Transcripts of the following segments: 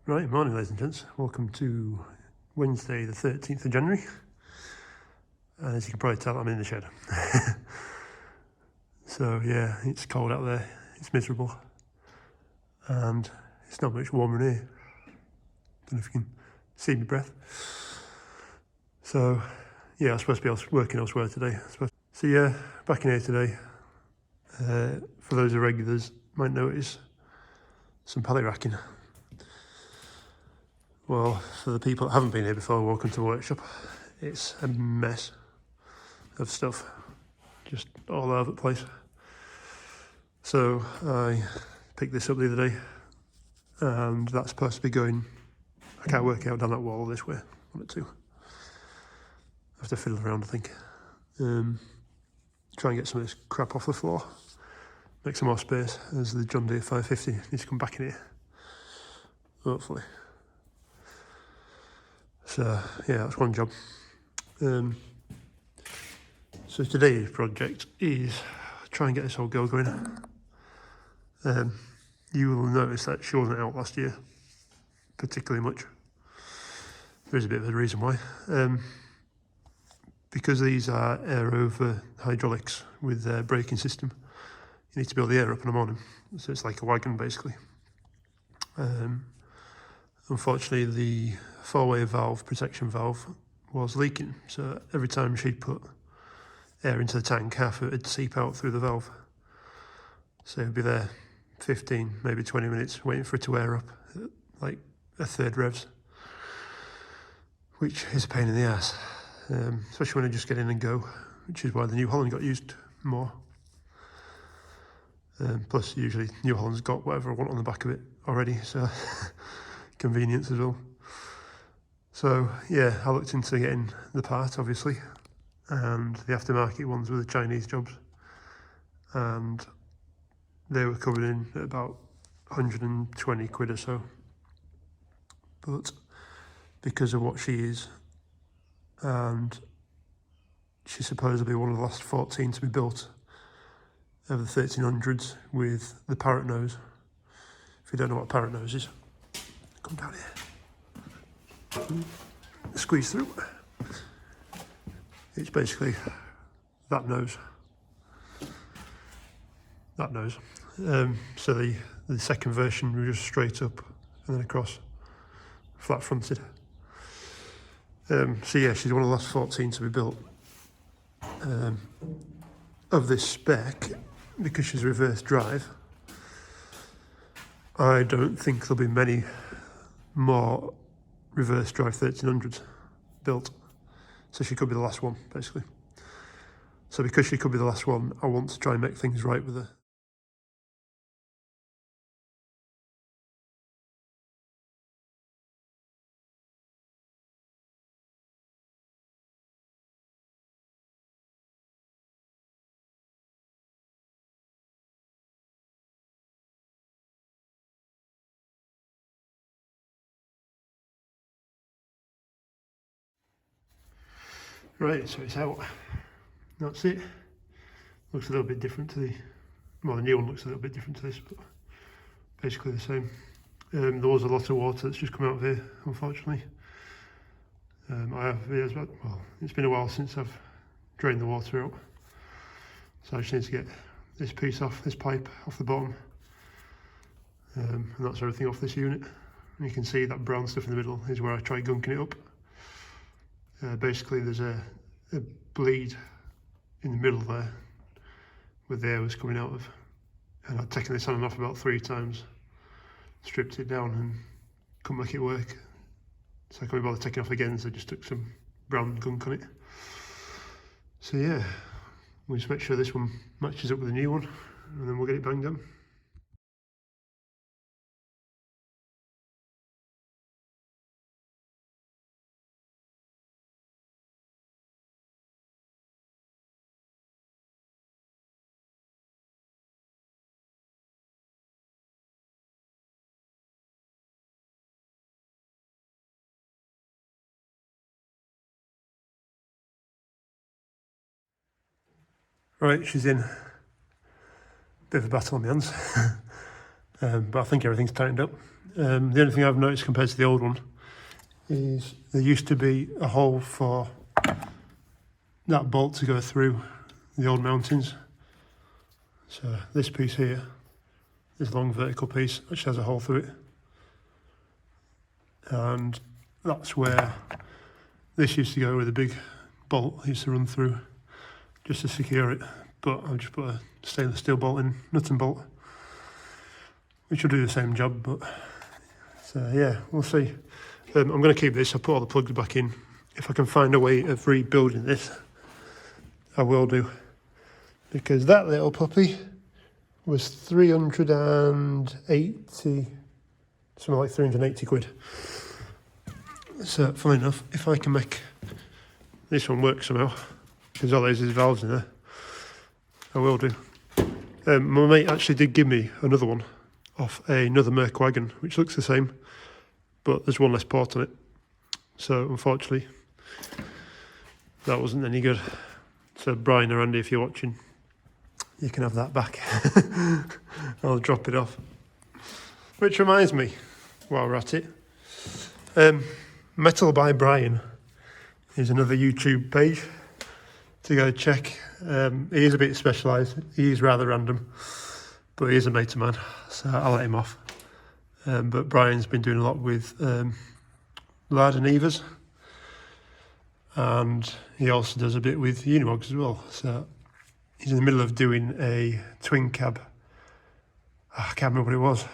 Right, morning ladies and gents. Welcome to Wednesday the 13th of January. As you can probably tell, I'm in the shed. So yeah, it's cold out there, it's miserable, and it's not much warmer in here. Don't know if you can see my breath. So yeah, I was supposed to be working elsewhere today. So yeah, back in here today. For those irregulars, might notice some pallet racking. Well, for the people that haven't been here before, welcome to the workshop. It's a mess of stuff, just all over the place. So I picked this up the other day, and that's supposed to be going, I can't work out down that wall this way, I want it to. I have to fiddle around, I think. Try and get some of this crap off the floor, make some more space as the John Deere 550 needs to come back in here, hopefully. So yeah, that's one job. So today's project is try and get this old girl going. You will notice that she wasn't out last year particularly much. There is a bit of a reason why. Because these are air over hydraulics with their braking system, you need to build the air up in the morning. So it's like a wagon basically. Unfortunately, the four-way valve, protection valve, was leaking. So every time she'd put air into the tank, half of it would seep out through the valve. So it'd be there 15, maybe 20 minutes waiting for it to air up, at like a third revs, which is a pain in the ass, especially when I just get in and go, which is why the New Holland got used more. Plus, usually New Holland's got whatever I want on the back of it already, so convenience as well. So yeah, I looked into getting the part, obviously, and the aftermarket ones were the Chinese jobs, and they were coming in at about 120 quid or so. But because of what she is, and she's supposedly one of the last 14 to be built of the 1300s with the parrot nose. If you don't know what parrot nose is, come down here, squeeze through. It's basically that nose. That nose. So the second version was just straight up and then across, flat fronted. So yeah, she's one of the last 14 to be built of this spec. Because she's reverse drive, I don't think there'll be many more reverse drive 1300s built. So she could be the last one, basically. So because she could be the last one, I want to try and make things right with her. Right, so it's out. That's it. Looks a little bit different to the, well, the new one looks a little bit different to this, but basically the same. There was a lot of water that's just come out of here, unfortunately. It's been a while since I've drained the water out. So I just need to get this piece off, this pipe off the bottom. And that's everything off this unit. And you can see that brown stuff in the middle is where I tried gunking it up. Basically there's a bleed in the middle there where the air was coming out of, and I'd taken this on and off about 3 times, stripped it down and couldn't make it work, so I couldn't bother taking it off again, so I just took some brown gunk on it. So yeah, we'll just make sure this one matches up with the new one and then we'll get it banged on. Right, she's in. Bit of a battle on my hands, but I think everything's tightened up. The only thing I've noticed compared to the old one is there used to be a hole for that bolt to go through the old mountings. So this piece here, this long vertical piece, which has a hole through it. And that's where this used to go with a big bolt I used to run through just to secure it. But I've just put a stainless steel bolt in, nut and bolt, which will do the same job, but so yeah, we'll see. I'm going to keep this. I'll put all the plugs back in. If I can find a way of rebuilding this, I will do. Because that little puppy was 380, something like 380 quid. So, funny enough, if I can make this one work somehow, because all there is valves in there, I will do. My mate actually did give me another one off another Merc wagon, which looks the same, but there's one less port on it. So unfortunately, that wasn't any good. So Brian or Andy, if you're watching, you can have that back. I'll drop it off. Which reminds me, while we're at it, MetalbyBrian is another YouTube page to go check. He is a bit specialised, he is rather random, but he is a mate of mine, so I'll let him off. But Brian's been doing a lot with Lard and Evers, and he also does a bit with Unimogs as well. So he's in the middle of doing a twin cab. I can't remember what it was.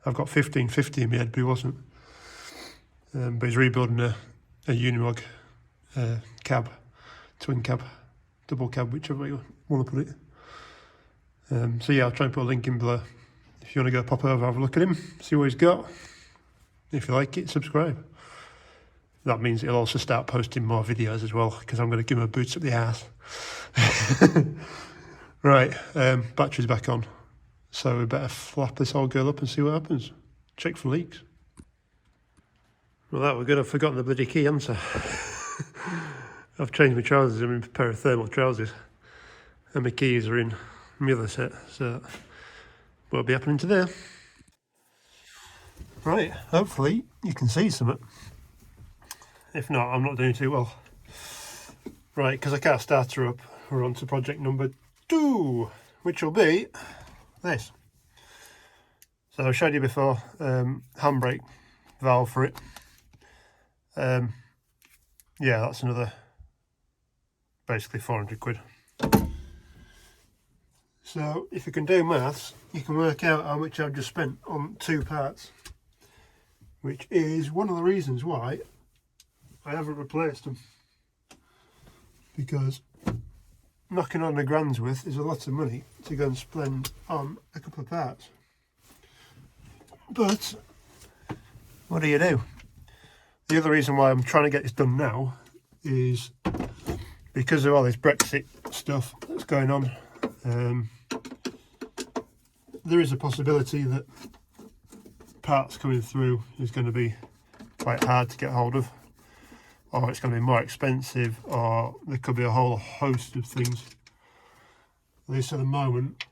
I've got 1550 in my head, but it wasn't. But he's rebuilding a Unimog cab, twin cab, double cab, whichever way you want to put it. So yeah, I'll try and put a link in below. If you want to go pop over, have a look at him, see what he's got. If you like it, subscribe. That means he'll also start posting more videos as well, because I'm going to give him a boots up the arse. Right, battery's back on. So we better flap this old girl up and see what happens. Check for leaks. Well, that was good. I've forgotten the bloody key, haven't I? I've changed my trousers. I'm in a pair of thermal trousers. And my keys are in my other set, so what'll be happening to there? Right, hopefully you can see something. If not, I'm not doing too well. Right, because I can't start her up, we're on to project number 2, which will be this. So I showed you before, handbrake valve for it. Yeah, that's another basically 400 quid. So if you can do maths, you can work out how much I've just spent on 2 parts, which is one of the reasons why I haven't replaced them, because knocking on the grand's worth is a lot of money to go and spend on a couple of parts. But what do you do? The other reason why I'm trying to get this done now is because of all this Brexit stuff that's going on. There is a possibility that parts coming through is going to be quite hard to get hold of, or it's going to be more expensive, or there could be a whole host of things. At least at the moment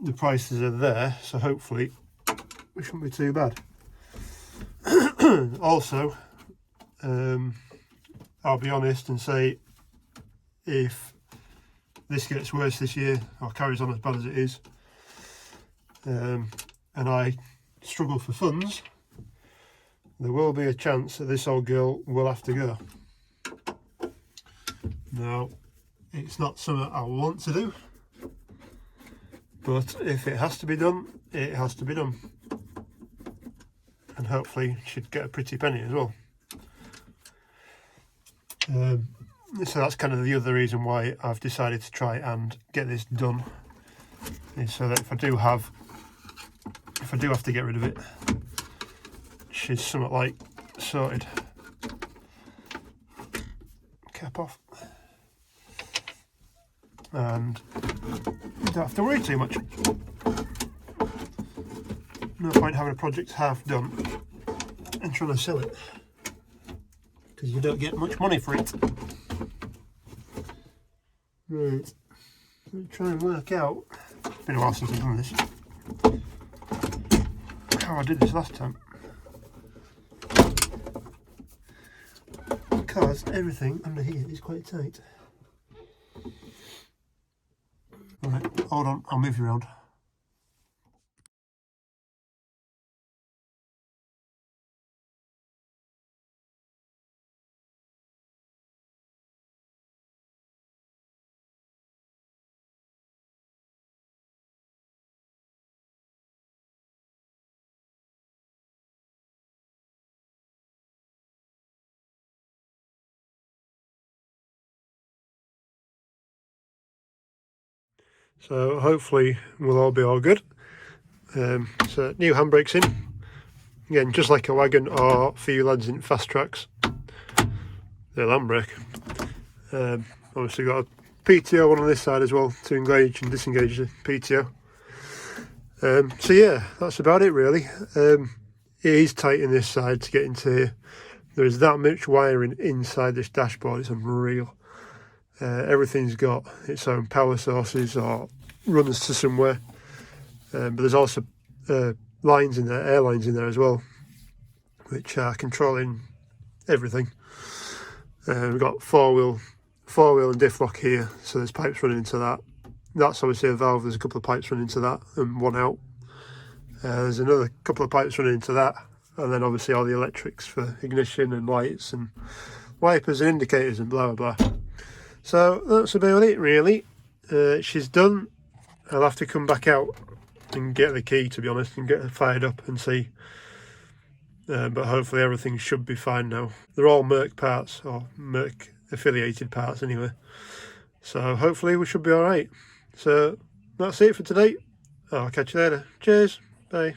the prices are there, so hopefully it shouldn't be too bad. Also, I'll be honest and say, if this gets worse this year or carries on as bad as it is, and I struggle for funds, there will be a chance that this old girl will have to go. Now, it's not something I want to do, but if it has to be done, it has to be done. And hopefully she'd get a pretty penny as well. So that's kind of the other reason why I've decided to try and get this done, is so that if I do have to get rid of it, she's somewhat like sorted. Cap off, and you don't have to worry too much. No point having a project half done and trying to sell it, because you don't get much money for it. Right, let me try and work out, it's been a while since I've done this, how I did this last time. because everything under here is quite tight. Right, hold on, I'll move you around. So hopefully we'll all be all good. So new handbrakes in. Again, just like a wagon or for you lads in fast tracks, they'll handbrake. Obviously got a PTO one on this side as well to engage and disengage the PTO. So yeah, that's about it really. It is tight in this side to get into here. There is that much wiring inside this dashboard, it's unreal. Everything's got its own power sources or runs to somewhere, but there's also lines in there, air lines in there as well, which are controlling everything. We've got four wheel and diff lock here, so there's pipes running into that. That's obviously a valve, there's a couple of pipes running into that and one out. There's another couple of pipes running into that, and then obviously all the electrics for ignition and lights and wipers and indicators and blah blah blah. So that's about it really. She's done. I'll have to come back out and get the key, to be honest, and get her fired up and see. But hopefully everything should be fine now. They're all Merc parts, or Merc affiliated parts anyway. So hopefully we should be alright. So that's it for today. I'll catch you later. Cheers. Bye.